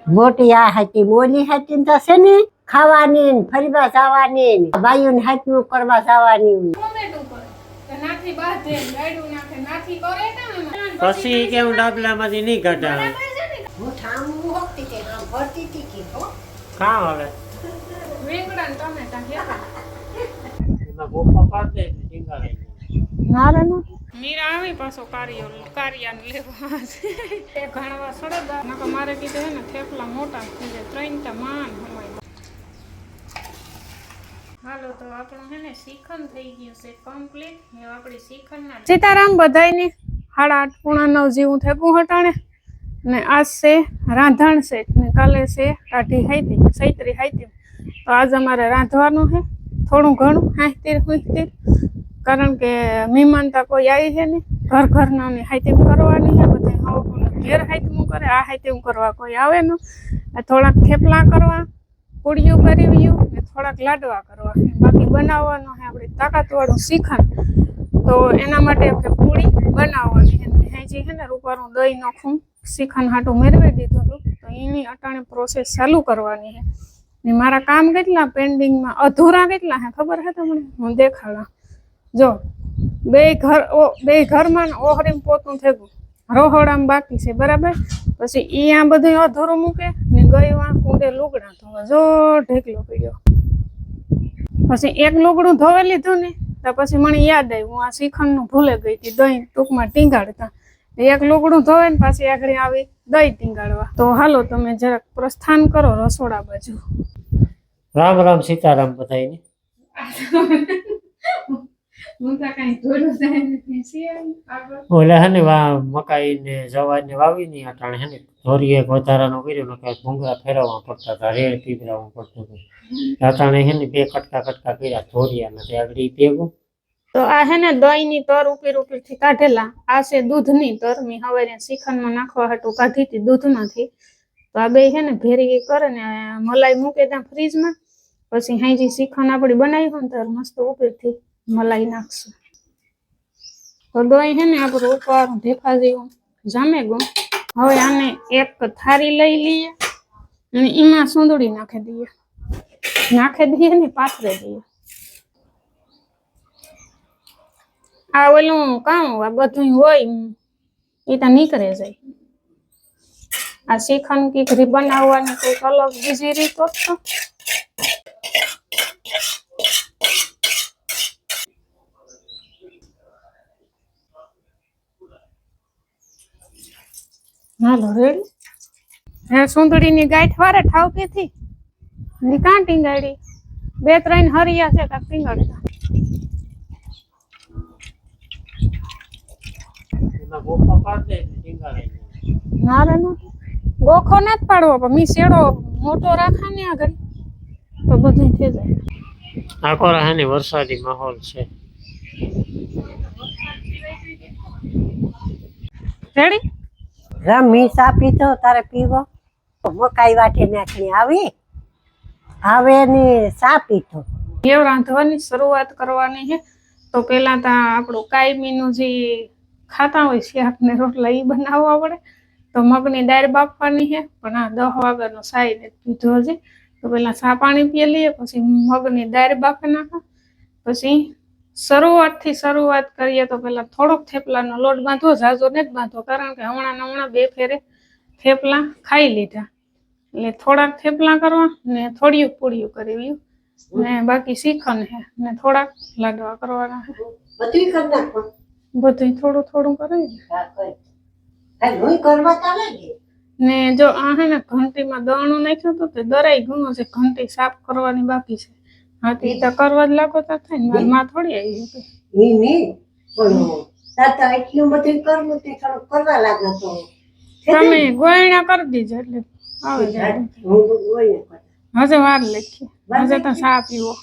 મોટી આ હતી મોલી હતી તો છે ને ખાવાની ને ફરવા જવાની ને બાયું ને હાથનું કરવા જવાની પછી કેમ ડાબલામાંથી નહીં કાઢા હું ઠામું હોતી કે આમ ભરતી હતી કે હો કાં હવે વેંગડા ને ટમેટા કેતા એમાં ગોપા પાડ દે ટીંગાડે ના રે ના મીરા આવી પાછો કારિયાને લેવા એ ઘણવા સડદા નકો મારે કીધું હે ને થેપલા મોટા થઈ જાય 3 માન હમાય. હાલો તો આપણું હે ને શીખન થઈ ગયું છે કમ્પ્લીટ. હવે આપણી શીખનના સીતારામ બધાયની 8:30 જેવું થેપું હટાણે ને આજ છે રાંધણ છે ને કાલે છે કાઢી હાઈતી સૈત્રી હાઈતી. તો આજ અમારે રાંધવાનું છે થોડું ઘણું હાઈતી કારણ કે મહેમાનતા કોઈ આવી છે ને ઘરના ની હાઈતી કરવાની છે બધા ઘેર હાઈતી કરે આ હાઈતી કરવા કોઈ આવે ને થોડાક થેપલા કરવા પૂડીઓ કરવી ને થોડાક લાડવા કરવા બાકી બનાવવાનું છે આપણે તાકાતવાળું શીખન. તો એના માટે આપણે પૂડી બનાવવાની છે હાજી છે ને રૂપારું દહીં નાખું શીખન હાટું મેળવી દીધું હતું તો એની અટાણે પ્રોસેસ ચાલુ કરવાની છે ને મારા કામ કેટલા પેન્ડિંગમાં અધૂરા કેટલા છે ખબર છે તમને હું દેખાડા જો બે ઘરમાં ઓહરીમ પોતું થયું રોહડામાં બાકી છે બરાબર. પછી ઈ આ બધું અધૂરું મૂકે ને ગઈ વાં કુંડે લુગડા ધોવા જો ઢેકલો પીડ્યો. પછી એક લુગડું ધોવે લીધું ને તો પછી મને યાદ આવ્યું હું આ શીખંડનું ભૂલે ગઈ હતી દહીં ટૂંકમાં ટીંગાડતા એક લુગડું ધોવે ને પાછી આગળ આવી દહીં ટીંગાડવા. તો હાલો તમે જરાક પ્રસ્થાન કરો રસોડા બાજુ. રામ રામ સીતારામ બધાયને. ઓલા હે ને મકાઈ ને જવાર ને વાવી ની અટાણે હે ને ધોરી એક વધારાનો કર્યો ને કઈ ભૂંગળા ફેરવવા પડતા હતા રેડ પીવડાવવું પડતું હતું અટાણે હે ને 2 કટકા કર્યા ધોરિયા ને આગળ ભેગું. તો આ હે ને દહીં ની તર ઉપર થી કાઢેલા આ છે દૂધ ની તર મેં હવે શીખનમાં નાખવા હાટું કાઢી હતી દૂધમાંથી. તો આ બે છે ને ભેરી કરે ને મલાઈ મૂકે ત્યાં ફ્રીજમાં પછી હાઈજી શીખન આપડી બનાવી હોય ને ત્યારે મસ્ત ઉપરથી મલાઈ નાખશું. તો દહીં છે ને આપણું ઉપર ઢેફા જેવું જામે ગયું. હવે આને એક થાળી લઈ લઈએ અને એમાં સુંદડી નાખી દઈએ ને પાથરે દઈએ. આ ઓલું કામ આ બધું હોય એ તો નીકળે જાય. આ શીખન કીકરી બનાવવાની કઈક અલગ બીજી રીત હોત તો હાલો રેડી. હે સુંદડીની ગાંઠ વારે ઠાવકી થી ની કાં ટીંગાડી 2-3 હરિયા છે કાંક ટીંગાડતા. એમાં ગોપા પાડ દે ટીંગાડે ના રે ના ગોખો ના જ પાડવો પણ મી શેડો મોટો રાખા ને આગળ તો બધું થઈ જાય. આખો હે ને વરસાદી માહોલ છે. રેડી રમી ચા પીતો તારે પીવો મકાઈ વાટે નાખી આવે ને ચા પીતો. એ રાંધવાની શરૂઆત કરવાની છે તો પેલા તો આપણું કાયમીનું જે ખાતા હોય શાક ને રોટલા એ બનાવવા પડે. તો મગની દાળ બાફવાની છે પણ આ 10 વાગ્યાનો સાઈ ને પીધો હજી તો પેલા ચા પાણી પી લઈએ પછી મગની દાળ બાફી નાખા. પછી શરૂઆત કરીએ તો પેલા થોડોક થેપલાનો લોટ બાંધવો ઝાઝો ને જ બાંધવો કારણ કે હમણાં 2 ફેરે થેપલા ખાઈ લીધા એટલે થોડાક થેપલા કરવા ને થોડી પૂડીઓ કરવી ને બાકી શીખન છે ને થોડાક લાડવા કરવાના છે બધું થોડું કરી ને જો આ હે ને ઘંટીમાં દળનું નાખ્યું હતું તે દરાઈ ગયું છે ઘંટી સાફ કરવાની બાકી છે. હા તો એ તો કરવા જ લાગો તો થાય ને મારી માં થોડી આવી તમે ગોયણા કરી દીજો એટલે આવી જાય. હજે વાર લખી હજે તો ચા પીવો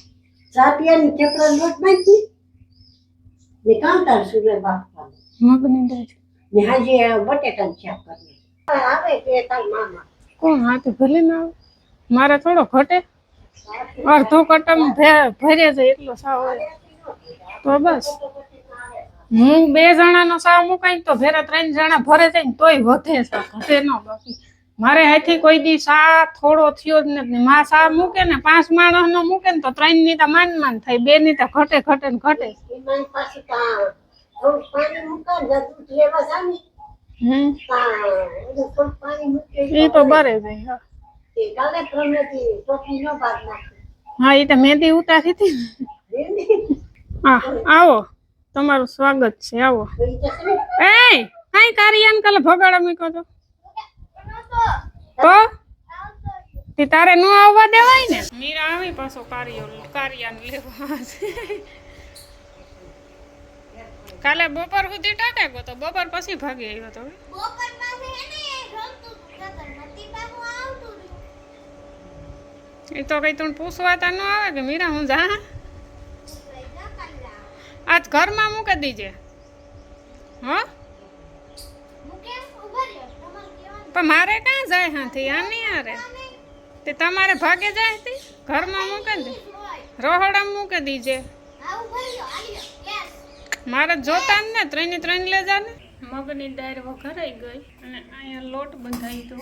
મગની દાળ કોણ હાથે ભલે ના આવે મારે થોડો ઘટે અડધો કટમ ભરે જાય એટલો સાવ હોય તો બસ. હું 2 જણાનો સાવ મુકાઈ તો ભેરા 3 જણા ભરે જાય ને તોય વધે છે ઘટે ન બાકી મારે હાથી કોઈ દી સા થોડો થયો જ નથી. માં સા મૂકે ને 5 માણસ નો મૂકે ને તો 3 ની તો માન થાય, 2 ની તો ઘટે ને ઘટે. એમાં પાછું થોડું પાણી મૂકે ને દૂધ લેવા જામી થોડું પાણી મૂકે એ તો બરે જાય. હા તે કાલે પ્રમેથી ટોપી નો ભાગ નાખે. હા એ તો મહેંદી ઉતારી હતી. હા આવો, તમારું સ્વાગત છે, આવો. એ કાઈ કારિયાન કાલે ભગાડા મૂક્યો તો તે તારે નો આવવા દેવાય ને. મીરા આવી પાછો કારિયાન લેવા. કાલે બપોર સુધી ટાટે ગયો તો બપોર પછી ભાગી આવ્યો તો. એ તો કઈ તું પૂછવા તા ન આવે કે મીરા હું જા આજ ઘરમાં મૂકી દીજે. હા પણ મારે ક્યાં જાય હાથી આની યારે તે તમારે ભાગે જાય હતી ઘરમાં મૂકે દે રોહડા મૂકી દીજે. મારે જોતા ને 3 ની 3 લે જા ને. મગની દાળ વઘરાઈ ગઈ અને અહીંયા લોટ બંધાઈ તો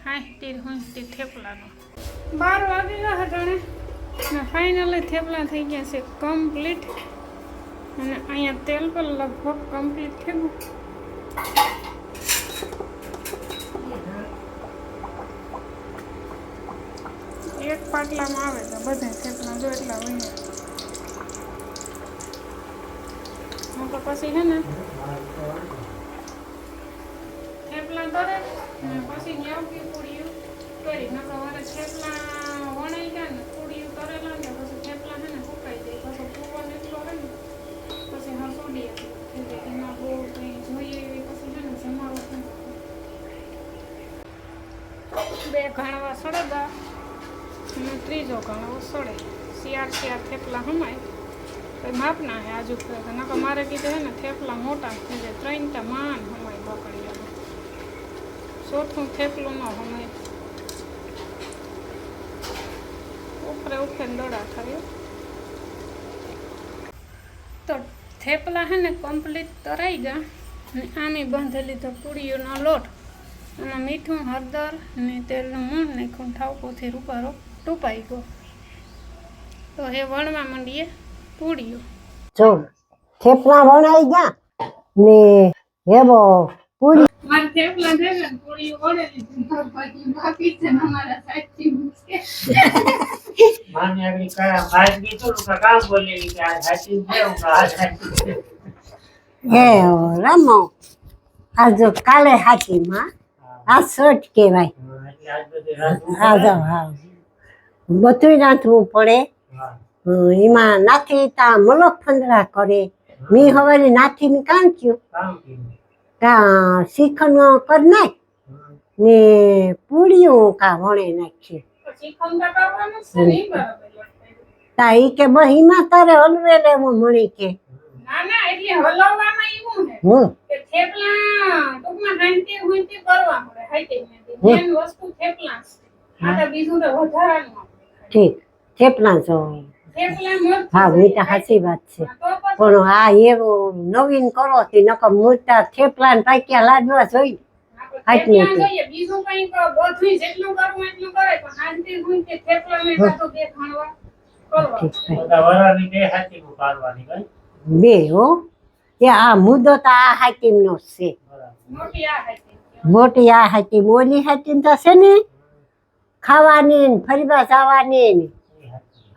હાઈ થેપલાનો 12 વાગી ગયા હટાણે ને ફાઇનલી થેપલા થઈ ગયા છે કમ્પ્લીટ. અને અહીંયા તેલ પર લગભગ કમ્પ્લીટ થયું. એક પાટલામાં આવે તો બધા થેપલા જો એટલા હોય. હું તો પછી છે ને થેપલા કરે ને પછી ન્યાવકી પૂડીયું કરી નકર વારે થેપલા વણાઈ ગયા ને પૂડીયું કરેલા ને પછી થેપલા છે ને સુકાઈ જાય પછી પૂવાનો એટલો રહે ને પછી હા સોડી એટલે એમાં બહુ કંઈ જોઈએ એવી પછી છે ને જમાવો છે. 2 ઘાણવા સળગા અને 3જો ઘાણવો સળે. શિયાર થેપલા હમાય તો માપના હે આજુ નકર મારે કીધું હે ને થેપલા મોટા થઈ જાય 3 તા માન હમાય બકડીયા. 4થું થેપલું ન હમાય. ઉપરે દડા થાય. તો થેપલા હે ને કમ્પ્લીટ તરાઈ ગયા અને આમે બાંધી લીધો પૂરીઓનો લોટ અને મીઠું હળદર અને તેલનું મૂણ નાખ્યું ઠાવકોથી રૂપારો ટૂપાઈ ગયો. તો એ વણવા માંડીએ પૂરીઓ. જો થેપલા વણાઈ ગયા ને હેબો પૂરી મારે થેપલા છે ને પૂરીઓ વણેલી બાકી છે ને અમારા સાચી મુશ્કેલ. માને આગળ ભાઈ કીધું કે કામ બોલેલી કે આ સાચી છે હું આ સાચી. હે રમો આ જો કાલે હાથીમાં આ શર્ટ કહેવાય. એટલે આજ બધી રાત હા જો હા બધું નાખવું પડે. એમાં નાથી તા મલક ફંદરા કરે. મી હવે નાથીને કામ થયું કામ કર્યું તા શીખણ કરી નાખ ને પૂરીઓ કા વણે નાખીએ. તા ઈ કે બહીમાં તારે હલવે લેવું મળી કે ના એટલે હલવામાં એવું છે કે થેપલા ટૂંકમાં હાંતી હુંતી કરવા પડે હાઈતે મેન વસ્તુ થેપલા છે. આ તો બીજું તો વધારાનું ઠીક થેપલા જો થેપલા મત હા મીઠા સાચી વાત છે. પણ આ એવું નવીન કરો તે નકર મોટા થેપલા ને પાક્યા લાડવા જોઈ બીજું કઈ બધું જેટલું કરવું એટલું કરે પણ હાંતી હુંતી થેપલા ને કાતો બે ખાણવા કરવા બધા વરાની બે હાથી નું પાડવાની કઈ બે હો એ આ મુદ્દો તો આ હાકીમ નો છે. મોટી આ હાથી મોટી આ હાકીમ ઓલી હાકીમ તો છે ને ખાવાની ને ફરવા જવાની ને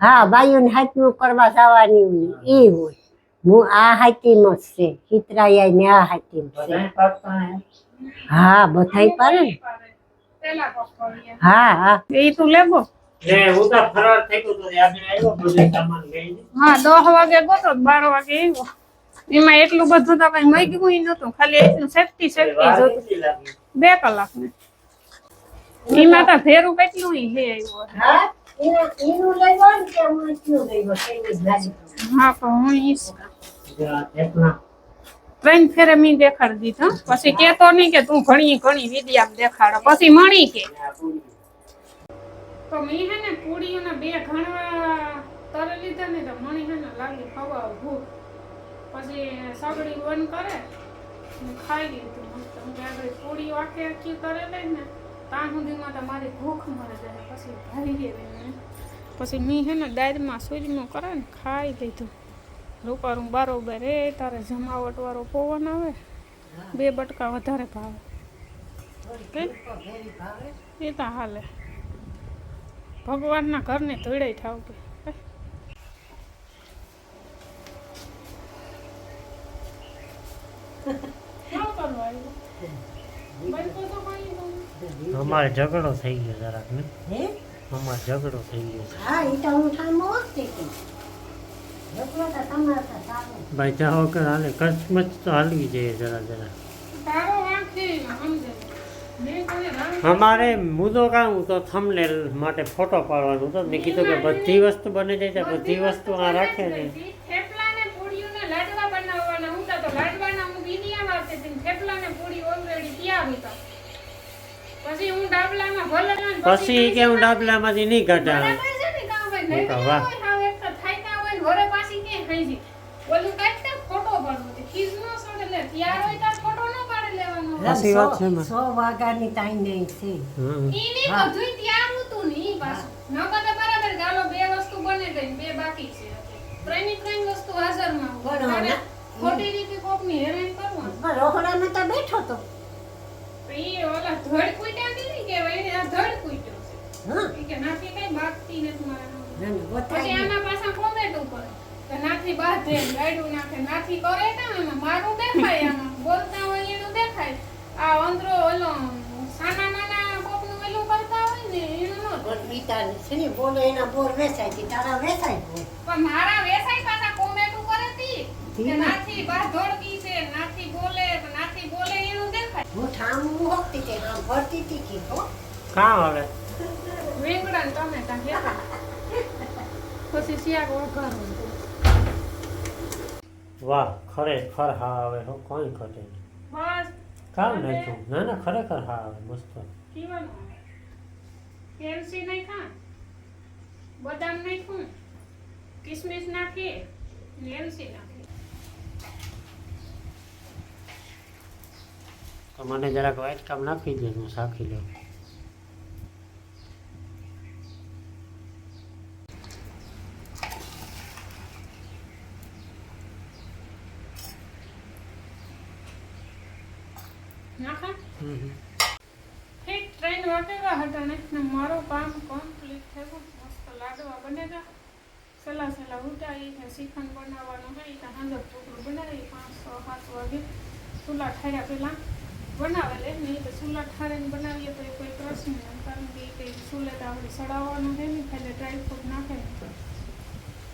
હા બાયુને હાથનું કરવા જવાની એ હોય. હું આ હાકીમ જ છે ચિત્રાયા ને આ હાકીમ છે. બધા પાડતા હે હા બધાય પાડે ને. પેલા પકડીએ હા હા એ તું લેબો લે ઉતા ફરાર થઈ ગયો તો આપણે આવ્યો બધું સામાન લઈને. હા 10 વાગે ગયો 12 વાગે આવ્યો. એમાં એટલું બધું તો કઈ મગ્યું નતું, ખાલી એટલું સેફટી જોતું 2 કલાક ને. એમાં તો ભેરું કેટલું લે આવ્યો. હા એનું લેવાનું કે હું એટલું લેવો તેની ગાડી. હા પણ હું ઈસ થેપલા 3 ફેરે મી દેખાડી દીધો. પછી કેતો નહીં કે તું ઘણી વિડિયા દેખાડો પછી મણી કે તો મી હે ને પૂરીઓના 2 ઘણવા તરે લીધા ને તો મણી હે ને લાગી ખવા ભૂખ. પછી સગડી વન કરે ને ખાઈ લીધું મસ્ત. હું આગળ પૂરી આખી આખી કરેલી ને ત્યાં સુધીમાં તો મારી ભૂખ મરે જાય. પછી ભાઈ ગઈ પછી મી હે ને દાળમાં સૂજમાં કરે ને ખાઈ લીધું. રૂપારું બારોબર એ તારે જમાવટ વાળો પવન આવે 2 બટકા વધારે ભાવે એ તો હાલે. ભગવાનના ઘરને ધોળે થાવ કે અમારે ઝઘડો થઈ ગયો જરાક ને અમારે ઝઘડો થઈ ગયો છે. હા એ તો હું ઠામો વખતે કે ઝઘડો તો તમારે તો સારું. ભાઈ જાઓ કે હાલે કચ્છમાં તો હાલવી જોઈએ જરા જરા. તારો વાંક છે સમજે. મેં કોઈ રામ અમારે મુદ્દો કામ તો થંબનેલ માટે ફોટો પાડવાનું તો મેં કીધું કે બધી વસ્તુ બની જાય તો બધી વસ્તુ આ રાખે ને. થેપલા ને પૂરીઓને લાડવા બનાવવાના હતા તો લાડવાના હું વિડિયા વાળતી હતી. થેપલા ને પૂરી ઓલરેડી તૈયાર હતા. પછી હું ડાબલામાં ભલે પછી કે હું ડાબલામાંથી નહીં કાઢા. બરાબર છે ને કામ ભાઈ નહીં વાહ. કોઈ હાવ એક તો થાયકા હોય ને ઘરે પાછી કે ખાઈ જી ઓલું કાઢતે ફોટો પાડવો છે ખીજ નો સોડે લે તૈયાર હોય તો ફોટો ન પાડી લેવાનો. સાચી વાત છે ને. 100 વાગ્યાની ટાઈમ નહીં છે. ઈની બધુંય તૈયાર હતું ને ઈ પાછું ન કદે બરાબર ગાલો 2 વસ્તુ બને ગઈ 2 બાકી છે. ત્રણ વસ્તુ હાજરમાં હોય. ખોટી રીતે કોકની હેરાન કરવાનું. પણ રોકડામાં તો બેઠો તો. ઈ ઓલા ધડ કુટ્યા નહીં કહેવાય એને આ ધડ કુટ્યો છે. હા ઈ કે નાથી કઈ બાકતી નથી મારા. ના, ના, પછી બતાવી. આના પાછા કોમેન્ટ ઉપર કે નાથી બાંધે ગાડું નાખે નાથી કરે ને આમાં મારું દેખાય આમાં બોલતા હોય એનું દેખાય. આ અંદરો ઓલો સાના માના કોકનું ઓલું કરતા હોય ને એનું ન પણ મીઠાની છે ને બોલે એના બોર વેચાય છે તારા વેચાય બોલ. પણ મારા વેસાઈ પાછા કોમેન્ટ કરે તી કે નાથી બાધોડકી છે નાથી બોલે એનું દેખાય. હું ઠામું હોતી તે હા ભરતી હતી કે હો કામ આવે વેંગડા ને ટમેટા હેતા પછી શિયાળ વઘારવું. વાહ ખરેખર હા આવે હો કોઈ ઘટે નહીં. બસ કામ નાખ્યું ના ના ખરેખર હા આવે મસ્ત. પીવાનું કેલ્સી નહીં ખા બદામ નહીં ખું કિસમિસ નાખીએ ને એલસી નાખીએ. તો મને જરાક વાઇટ કામ નાખી દે હું શાખી લઉં. નાખા ઠીક 3 વાગેલા હતા ને મારું કામ કમ્પ્લીટ થયું. મસ્ત લાડવા બનેલા સલા ઉટાઈ ને શ્રીખંડ બનાવવાનું હોય તો હાંજર ચોકડું બનાવી 5-7 વાગે ચૂલા ઠાર્યા પહેલાં બનાવેલે નહીં તો ચૂલા ઠારીને બનાવીએ તો એ કોઈ પ્રશ્ન નહીં. કારણ કે કંઈ ચૂલે તો આપણે સડાવવાનું છે ને ખાલી ડ્રાયફ્રૂટ નાખે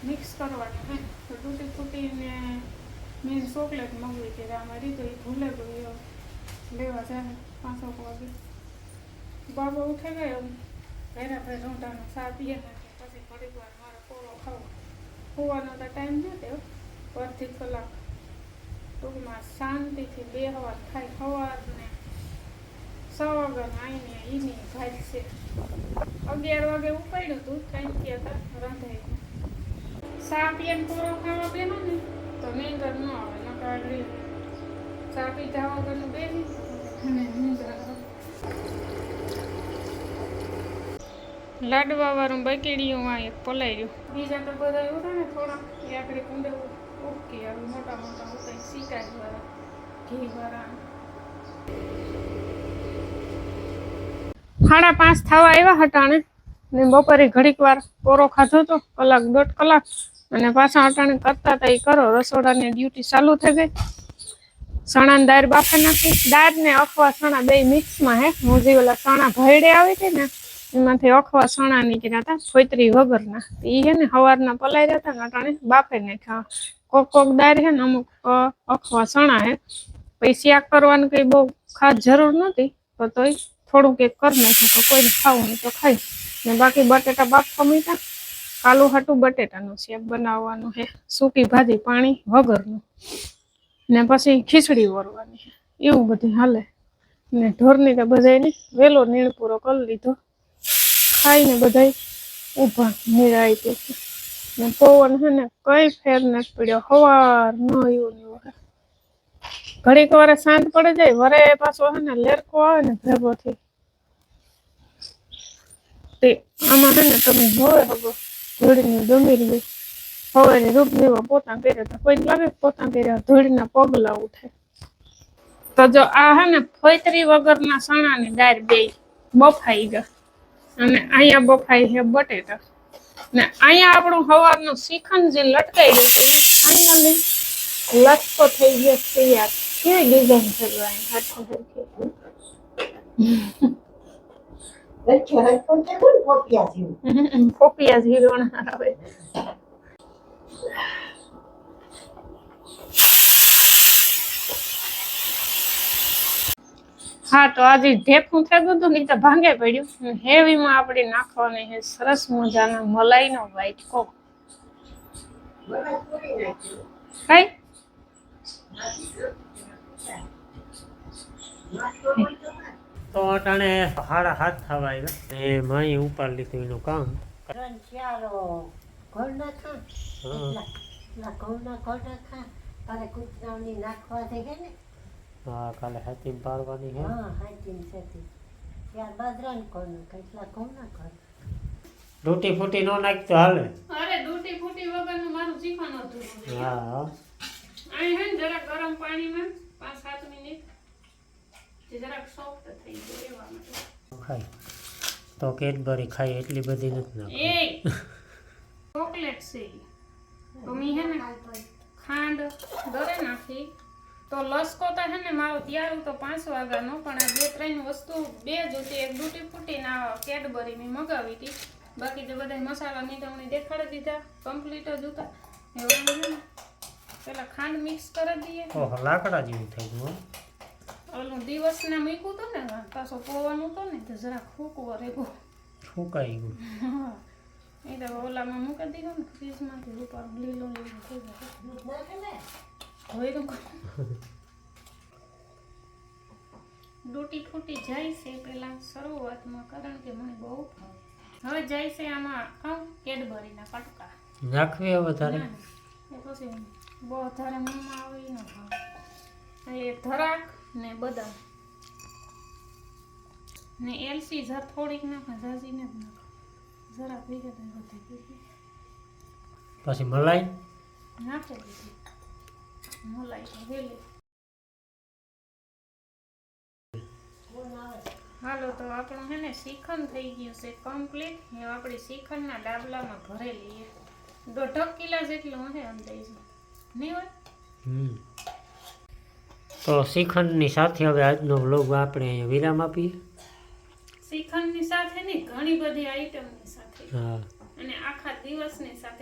મિક્સ કરવાનું હે તો તૂટી ફૂટીને મેં ચોકલેટ મંગાવી હતી અમારી તો એ ભૂલે ગયો લેવા જાય 5 વાગે. બાબા ઉઠે ગયો ઘરે ભાઈ રોંઢાનો સા પીએ નાખે પછી ઘડીક વાર મારે કોરો ખાવો હોવાનો તો ટાઈમ ન થયો 1-2 કલાક ટૂંકમાં શાંતિથી 2 હવાર થાય. સવારને 6 વાગે આવીને એની ભાજ છે 11 વાગે ઉપાડ્યું હતું 3 હતા રાંધાઈ સા પીએ ને કોરો ખાવા બેનો ને તો નીંદર ન આવે નકાળી ચા પીધા વગરનું બેસી અને નીંદર આવે. લાડવા વાળું બકેડીયું આ એક પલાઈ ગયું. બીજા તો બધા એવું ને થોડા એ આપણે કુંડે ઓકે હવે મોટા ઉતાઈ શીકાય વાળા ઘી વાળા 5:30 થવા આવ્યા હટાણે ને બપોરે ઘડીક વાર કોરો ખાધો તો 1-1.5 કલાક અને પાછા હટાણે કરતા હતા એ કરો રસોડાની ડ્યુટી ચાલુ થઈ ગઈ. ચણાની દાળ બાફે નાખી દાળ ને અખવા ચણા 2 મિક્સમાં હે હું જે ઓલા ચણા ભયડે આવી હતી ને એમાંથી અખવા ચણા નીકળ્યા હતા ફોતરી વગરના એ હે ને સવારના પલાળ્યા હતા ને અટાણે બાફે નાખ્યા. કોક દાળ હે ને અમુક અખવા ચણા હે પછી શાક કરવાનું કઈ બહુ ખાસ જરૂર નથી તો તોય થોડુંક એક કરી નાખ્યું તો કોઈને ખાવું નહીં તો ખાઈ ને બાકી બટેટા બાફવા મીઠા કાલું હાટું બટેટાનું શાક બનાવવાનું હે સૂકી ભાજી પાણી વગરનું ને પછી ખીચડી વરવાની એવું બધું હાલે ને ઢોરની તો બધાને વેલો નીણ પૂરો કરી લીધો. ખાઈને બધા ઊભા નિરાય તે ને પવન હે ને કઈ ફેર નથી પડ્યો સવાર ન એવું ને ઘડીક વાર શાંત પડી જાય વરે પાછો હે ને લેરકો આવે ને ભેગો થઈ તે આમાં હે ને તમે જોવે હગો ધૂળની ગંભીર ગઈ હવે રૂપ જેવો પોતા કર્યા હતા કોઈ લાગે પોતા કર્યા ધૂળના પગલા ઉઠે તો જો આ હે ને ફોતરી વગરના સણાની દાળ બે બફાઈ ગયા અને અહીંયા બફાઈ છે બટેટા ને અહીંયા આપણું સવારનું શ્રીખંડ જે લટકાઈ ગયું છે એ ફાઇનલી લટકો થઈ ગયો તૈયાર કેવી ડિઝાઇન કરવાની હાથો હરખી પોપિયા ઝીરોણા આવે હા તો આજે ઢેફું થઈ ગયું હતું ને તો ભાંગે પડ્યું હેવીમાં આપણે નાખવાની છે સરસ મજાના મલાઈનો વાઇટકો કઈ તો અટાણે 7:30 થવા આવ્યા ને માઈ ઉપાડ લીધું એનું કામ. ત્રણ ચાર ઘઉં નાખા ઘઉં નાખા તારે કૂતરાની નાખવા થઈ ગઈ ને હા કાલે હાથીમ પાડવાની છે. હા હાથીમ સેતી ત્યાર બાજરાને ઘઉં નાખા એટલા ઘઉં નાખા ડૂટી ફૂટી નો નાખ તો હાલે. અરે ડૂટી ફૂટી વગરનું મારું શ્રીખંડ હતું. હા અહીં હે ને જરા ગરમ પાણીમાં 5-7 મિનિટ જરાક સોફ્ટ થઈ જાય એવા માટે ખાય તો કેડબરી ખાય એટલી બધી નથી નાખી. એ ચોકલેટ છે તો મી હે ને ખાંડ દરે નાખી તો લસકો તો હે ને મારો તૈયાર તો 5 વાગ્યાનો પણ આ 2-3 વસ્તુ બે જ હતી એક ડૂટી ફૂટી ના કેડબરી મેં મગાવી હતી બાકી તો બધા મસાલા ની તમને દેખાડી દીધા કમ્પ્લીટ જ હતા એવા પેલા ખાંડ મિક્સ કરી દઈએ. ઓહો લાકડા જેવું થઈ ગયું. ઓલું દિવસના મૂક્યું હતું ને પાછો પોવાનું હતું ને તો જરા ફૂકવો રેગો ફૂકાઈ ગયું. હા એ તો ઓલામાં મૂકી દીધું ને ફ્રીજમાંથી ઉપર લીલું થઈ જાય હોય તો ડૂટી ફૂટી જાય છે પેલા શરૂઆતમાં કારણ કે મને બહુ ભાવે હવે જાય છે આમાં કેડબરીના કટકા નાખવી વધારે એ પછી બહુ વધારે મનમાં આવે ન ભાવે એ ધરાક ને બદામ ને એલસી જરા થોડીક નાખે ઝાઝી ને નાખે જરા ભેગા થાય પછી મલાઈ નાખી દીધી મલાઈ તો વેલી હાલો તો આપણું હે ને શ્રીખંડ થઈ ગયું છે કમ્પ્લીટ એ આપણી શ્રીખંડના ડાબલામાં ભરી લઈએ 1.5 કિલો જેટલું હે અંદાજે નહીં હોય. તો શ્રીખંડની સાથે હવે આજનો વ્લોગ આપણે અહીંયા વિરામ આપીએ. શ્રીખંડની સાથે નહીં ઘણી બધી આઈટમની સાથે હા અને આખા દિવસની સાથે